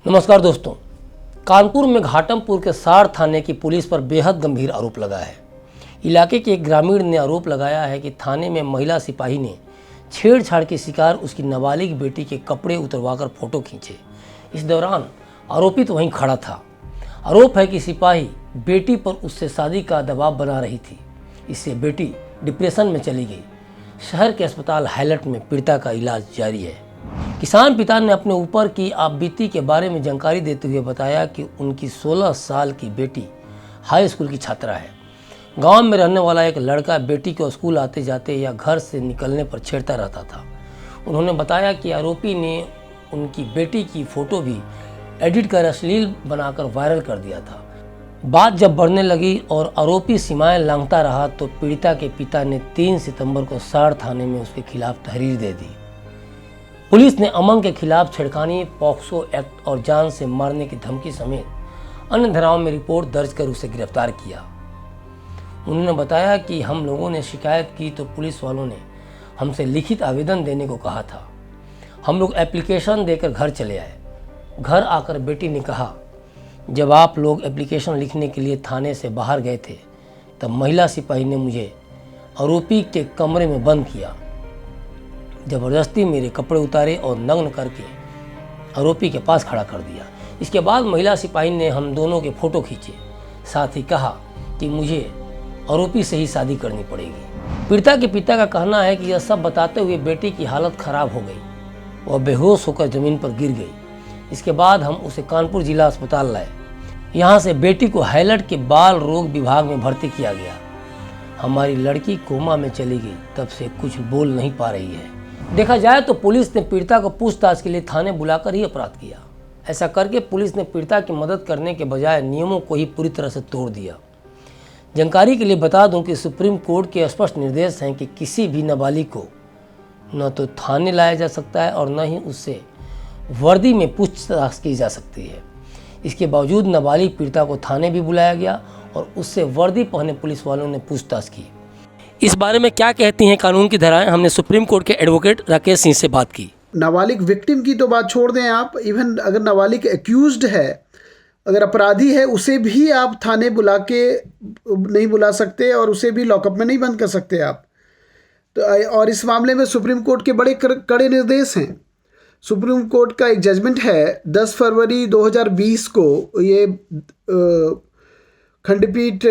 नमस्कार दोस्तों, कानपुर में घाटमपुर के सार थाने की पुलिस पर बेहद गंभीर आरोप लगा है। इलाके के एक ग्रामीण ने आरोप लगाया है कि थाने में महिला सिपाही ने छेड़छाड़ के शिकार उसकी नाबालिग बेटी के कपड़े उतरवाकर फोटो खींचे। इस दौरान आरोपित वहीं खड़ा था। आरोप है कि सिपाही बेटी पर उससे शादी का दबाव बना रही थी। इससे बेटी डिप्रेशन में चली गई। शहर के अस्पताल हाईलैंड में पीड़िता का इलाज जारी है। किसान पिता ने अपने ऊपर की आपबीती के बारे में जानकारी देते हुए बताया कि उनकी 16 साल की बेटी हाई स्कूल की छात्रा है। गांव में रहने वाला एक लड़का बेटी को स्कूल आते जाते या घर से निकलने पर छेड़ता रहता था। उन्होंने बताया कि आरोपी ने उनकी बेटी की फ़ोटो भी एडिट कर अश्लील बनाकर वायरल कर दिया था। बात जब बढ़ने लगी और आरोपी सीमाएं लांघता रहा तो पीड़िता के पिता ने 3 सितंबर को सार थाने में उसके खिलाफ तहरीर दे दी। पुलिस ने अमन के खिलाफ छेड़खानी, पॉक्सो एक्ट और जान से मारने की धमकी समेत अन्य धाराओं में रिपोर्ट दर्ज कर उसे गिरफ्तार किया। उन्होंने बताया कि हम लोगों ने शिकायत की तो पुलिस वालों ने हमसे लिखित आवेदन देने को कहा था। हम लोग एप्लीकेशन देकर घर चले आए। घर आकर बेटी ने कहा, जब आप लोग एप्लीकेशन लिखने के लिए थाने से बाहर गए थे तब महिला सिपाही ने मुझे आरोपी के कमरे में बंद किया, जबरदस्ती मेरे कपड़े उतारे और नग्न करके आरोपी के पास खड़ा कर दिया। इसके बाद महिला सिपाही ने हम दोनों के फोटो खींचे, साथ ही कहा कि मुझे आरोपी से ही शादी करनी पड़ेगी। पीड़िता के पिता का कहना है कि यह सब बताते हुए बेटी की हालत खराब हो गई। वह बेहोश होकर जमीन पर गिर गई। इसके बाद हम उसे कानपुर जिला अस्पताल लाए। यहाँ से बेटी को हाईलैंड के बाल रोग विभाग में भर्ती किया गया। हमारी लड़की कोमा में चली गई, तब से कुछ बोल नहीं पा रही है। देखा जाए तो पुलिस ने पीड़िता को पूछताछ के लिए थाने बुलाकर ही अपराध किया। ऐसा करके पुलिस ने पीड़िता की मदद करने के बजाय नियमों को ही पूरी तरह से तोड़ दिया। जानकारी के लिए बता दूं कि सुप्रीम कोर्ट के स्पष्ट निर्देश हैं कि किसी भी नाबालिग को न तो थाने लाया जा सकता है और न ही उससे वर्दी में पूछताछ की जा सकती है। इसके बावजूद नाबालिग पीड़िता को थाने भी बुलाया गया और उससे वर्दी पहने पुलिस वालों ने पूछताछ की। इस बारे में क्या कहती हैं कानून की धाराएं, हमने सुप्रीम कोर्ट के एडवोकेट राकेश सिंह से बात की। नाबालिग विक्टिम की तो बात छोड़ दें आप, इवन अगर नाबालिग एक्यूज्ड है, अगर अपराधी है, उसे भी आप थाने बुला के नहीं बुला सकते और उसे भी लॉकअप में नहीं बंद कर सकते आप। तो और इस मामले में सुप्रीम कोर्ट के बड़े कड़े निर्देश हैं। सुप्रीम कोर्ट का एक जजमेंट है 10 फरवरी 2020 को, ये खंडपीठ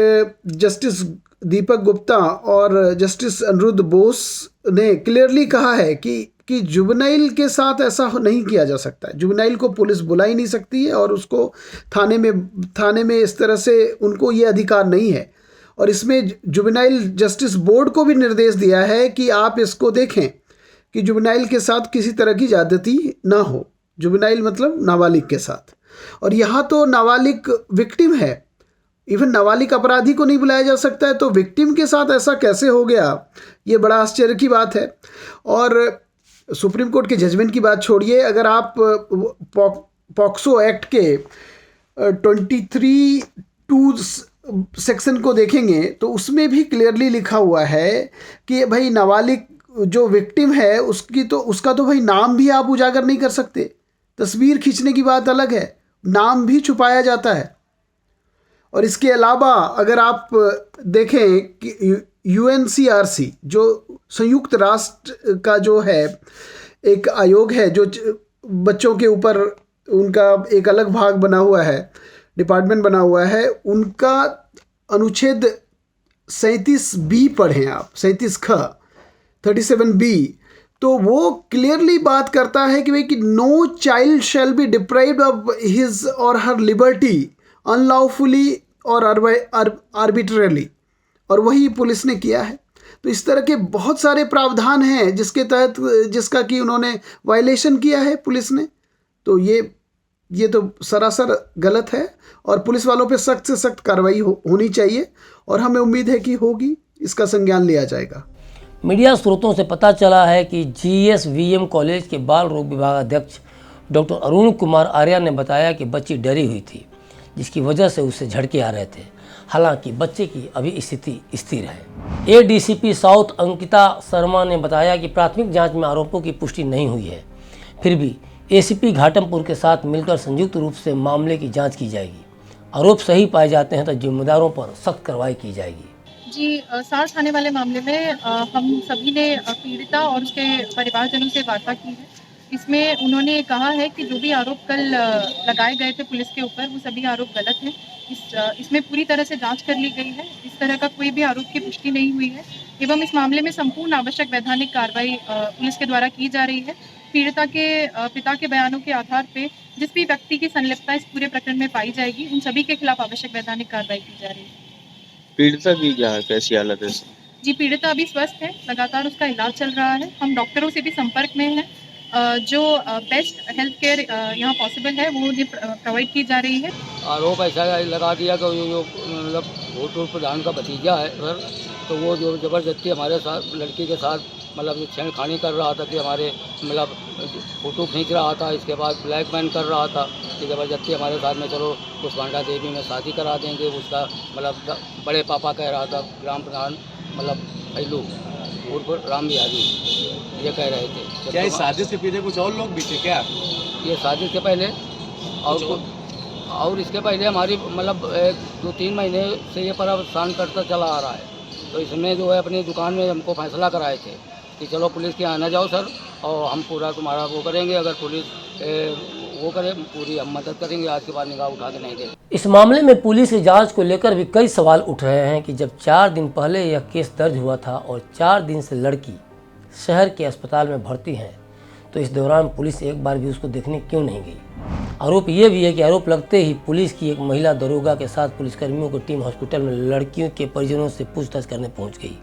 जस्टिस दीपक गुप्ता और जस्टिस अनिरुद्ध बोस ने क्लियरली कहा है कि जुवेनाइल के साथ ऐसा नहीं किया जा सकता है। जुवेनाइल को पुलिस बुला ही नहीं सकती है और उसको थाने में इस तरह से उनको ये अधिकार नहीं है। और इसमें जुवेनाइल जस्टिस बोर्ड को भी निर्देश दिया है कि आप इसको देखें कि जुवेनाइल के साथ किसी तरह की ज्यादती ना हो। जुवेनाइल मतलब नाबालिग के साथ। और यहाँ तो नाबालिग विक्टिम है, इवन नाबालिग अपराधी को नहीं बुलाया जा सकता है, तो विक्टिम के साथ ऐसा कैसे हो गया, ये बड़ा आश्चर्य की बात है। और सुप्रीम कोर्ट के जजमेंट की बात छोड़िए, अगर आप पॉक्सो एक्ट के 23(2) सेक्शन को देखेंगे तो उसमें भी क्लियरली लिखा हुआ है कि भाई नाबालिग जो विक्टिम है उसका तो भाई नाम भी आप उजागर नहीं कर सकते। तस्वीर खींचने की बात अलग है, नाम भी छुपाया जाता है। और इसके अलावा अगर आप देखें कि UNCRC जो संयुक्त राष्ट्र का जो है एक आयोग है, जो बच्चों के ऊपर उनका एक अलग भाग बना हुआ है, डिपार्टमेंट बना हुआ है, उनका अनुच्छेद 37B पढ़ें आप, 37B, तो वो क्लियरली बात करता है कि भाई कि no child shall be deprived of his or her liberty unlawfully और आर्बिट्ररली, और वही पुलिस ने किया है। तो इस तरह के बहुत सारे प्रावधान हैं जिसका कि उन्होंने वायलेशन किया है पुलिस ने। तो ये तो सरासर गलत है और पुलिस वालों पे सख्त से सख्त कार्रवाई होनी चाहिए और हमें उम्मीद है कि होगी, इसका संज्ञान लिया जाएगा। मीडिया स्रोतों से पता चला है कि GSVM कॉलेज के बाल रोग विभाग अध्यक्ष डॉक्टर अरुण कुमार आर्या ने बताया कि बच्ची डरी हुई थी, जिसकी वजह से उससे झटके आ रहे थे। हालांकि बच्चे की अभी स्थिति स्थिर है। ADCP साउथ अंकिता शर्मा ने बताया कि प्राथमिक जांच में आरोपों की पुष्टि नहीं हुई है, फिर भी एसीपी घाटमपुर के साथ मिलकर संयुक्त रूप से मामले की जांच की जाएगी। आरोप सही पाए जाते हैं तो जिम्मेदारों पर सख्त कार्रवाई की जाएगी। जी, साड़ थाने वाले मामले में हम सभी ने पीड़िता और उसके परिवारजनों से वार्ता की है। इसमें उन्होंने कहा है कि जो भी आरोप कल लगाए गए थे पुलिस के ऊपर, वो सभी आरोप गलत हैं। इसमें पूरी तरह से जांच कर ली गई है। इस तरह का कोई भी आरोप की पुष्टि नहीं हुई है एवं इस मामले में संपूर्ण आवश्यक वैधानिक कार्रवाई पुलिस के द्वारा की जा रही है। पीड़िता के पिता के बयानों के आधार पर जिस भी व्यक्ति की संलिप्तता इस पूरे प्रकरण में पाई जाएगी, उन सभी के खिलाफ आवश्यक वैधानिक कार्रवाई की जा रही है। पीड़िता की क्या है, कैसी हालत है? जी, पीड़िता अभी स्वस्थ है, लगातार उसका इलाज चल रहा है। हम डॉक्टरों से भी संपर्क में हैं। जो बेस्ट हेल्थ केयर यहाँ पॉसिबल है वो उन्हें प्रोवाइड की जा रही है। आरोप ऐसा लगा दिया कि जो मतलब भूतपूर्व प्रधान का भतीजा है सर, तो वो जो ज़बरदस्ती हमारे साथ लड़की के साथ मतलब छेड़खानी कर रहा था कि हमारे मतलब फ़ोटो खींच रहा था, इसके बाद ब्लैकमेल कर रहा था कि ज़बरदस्ती हमारे साथ में चलो कुशवांडा देवी में शादी करा देंगे। उसका मतलब बड़े पापा कह रहा था, ग्राम प्रधान मतलब फैलू उर्फ राम बिहारी ये कह रहे थे। क्या इस साजिश के पीछे कुछ और लोग भी थे क्या? ये साजिश के पहले और इसके पहले हमारी मतलब 2-3 महीने से ये परेशान करता चला आ रहा है। तो इसमें जो है अपनी दुकान में हमको फैसला कराए थे कि चलो पुलिस के यहाँ न जाओ सर, और हम पूरा तुम्हारा वो करेंगे, अगर पुलिस वो करे पूरी हम मदद करेंगे, आज के बाद निगाह उठा के नहीं देंगे। इस मामले में पुलिस की जांच को लेकर भी कई सवाल उठ रहे हैं कि जब 4 दिन पहले यह केस दर्ज हुआ था और 4 दिन से लड़की शहर के अस्पताल में भर्ती है, तो इस दौरान पुलिस एक बार भी उसको देखने क्यों नहीं गई। आरोप ये भी है कि आरोप लगते ही पुलिस की एक महिला दरोगा के साथ पुलिसकर्मियों की टीम हॉस्पिटल में लड़कियों के परिजनों से पूछताछ करने पहुंच गई।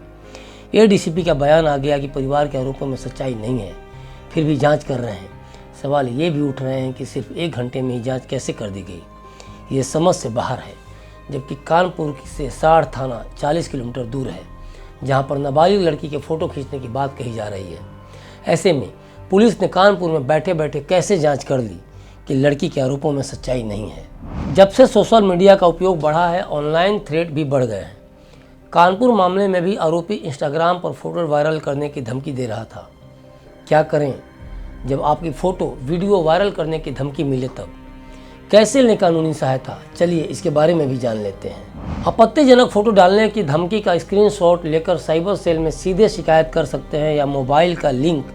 एडीसीपी का बयान आ गया कि परिवार के आरोपों में सच्चाई नहीं है, फिर भी जांच कर रहे हैं। सवाल ये भी उठ रहे हैं कि सिर्फ 1 घंटे में ही जांच कैसे कर दी गई, ये समझ से बाहर है। जबकि कानपुर से साड़ थाना 40 किलोमीटर दूर है, जहां पर नाबालिग लड़की के फ़ोटो खींचने की बात कही जा रही है। ऐसे में पुलिस ने कानपुर में बैठे बैठे कैसे जांच कर ली कि लड़की के आरोपों में सच्चाई नहीं है। जब से सोशल मीडिया का उपयोग बढ़ा है, ऑनलाइन थ्रेट भी बढ़ गए हैं। कानपुर मामले में भी आरोपी इंस्टाग्राम पर फोटो वायरल करने की धमकी दे रहा था। क्या करें जब आपकी फ़ोटो वीडियो वायरल करने की धमकी मिले तब? कैसे लें कानूनी सहायता? चलिए इसके बारे में भी जान लेते हैं। आपत्तिजनक फ़ोटो डालने की धमकी का स्क्रीनशॉट लेकर साइबर सेल में सीधे शिकायत कर सकते हैं, या मोबाइल का लिंक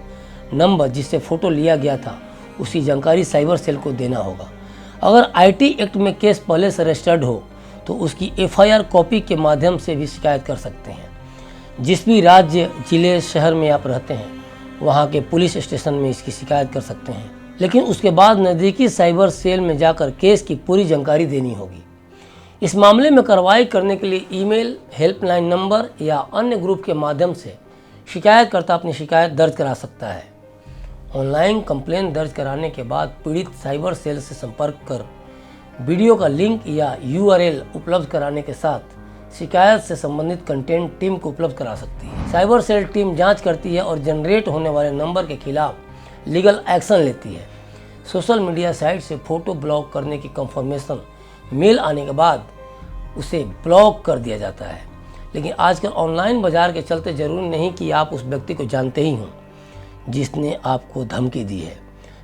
नंबर जिससे फ़ोटो लिया गया था उसी जानकारी साइबर सेल को देना होगा। अगर आईटी एक्ट में केस पहले से रजिस्टर्ड हो तो उसकी एफआईआर कॉपी के माध्यम से भी शिकायत कर सकते हैं। जिस भी राज्य, जिले, शहर में आप रहते हैं वहाँ के पुलिस स्टेशन में इसकी शिकायत कर सकते हैं, लेकिन उसके बाद नज़दीकी साइबर सेल में जाकर केस की पूरी जानकारी देनी होगी। इस मामले में कार्रवाई करने के लिए ईमेल, हेल्पलाइन नंबर या अन्य ग्रुप के माध्यम से शिकायतकर्ता अपनी शिकायत दर्ज करा सकता है। ऑनलाइन कंप्लेंट दर्ज कराने के बाद पीड़ित साइबर सेल से संपर्क कर वीडियो का लिंक या यूआरएल उपलब्ध कराने के साथ शिकायत से संबंधित कंटेंट टीम को उपलब्ध करा सकती है। साइबर सेल टीम जांच करती है और जनरेट होने वाले नंबर के खिलाफ लीगल एक्शन लेती है। सोशल मीडिया साइट से फ़ोटो ब्लॉक करने की कंफर्मेशन मेल आने के बाद उसे ब्लॉक कर दिया जाता है। लेकिन आजकल ऑनलाइन बाज़ार के चलते ज़रूरी नहीं कि आप उस व्यक्ति को जानते ही हों जिसने आपको धमकी दी है।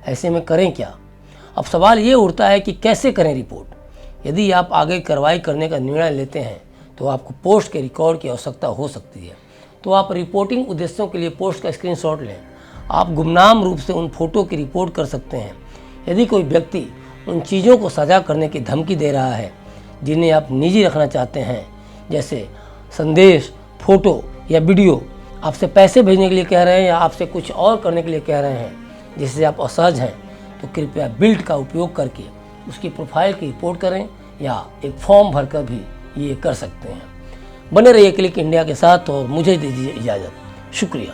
ऐसे में करें क्या? अब सवाल ये उठता है कि कैसे करें रिपोर्ट। यदि आप आगे कार्रवाई करने का निर्णय लेते हैं तो आपको पोस्ट के रिकॉर्ड की आवश्यकता हो सकती है। तो आप रिपोर्टिंग उद्देश्यों के लिए पोस्ट का स्क्रीनशॉट लें। आप गुमनाम रूप से उन फोटो की रिपोर्ट कर सकते हैं। यदि कोई व्यक्ति उन चीज़ों को साझा करने की धमकी दे रहा है जिन्हें आप निजी रखना चाहते हैं, जैसे संदेश, फोटो या वीडियो, आपसे पैसे भेजने के लिए कह रहे हैं या आपसे कुछ और करने के लिए कह रहे हैं जिससे आप असहज हैं, तो कृपया बिल्ड का उपयोग करके उसकी प्रोफाइल की रिपोर्ट करें या एक फॉर्म भरकर भी ये कर सकते हैं। बने रहिए क्लिक इंडिया के साथ और मुझे दीजिए इजाज़त। शुक्रिया।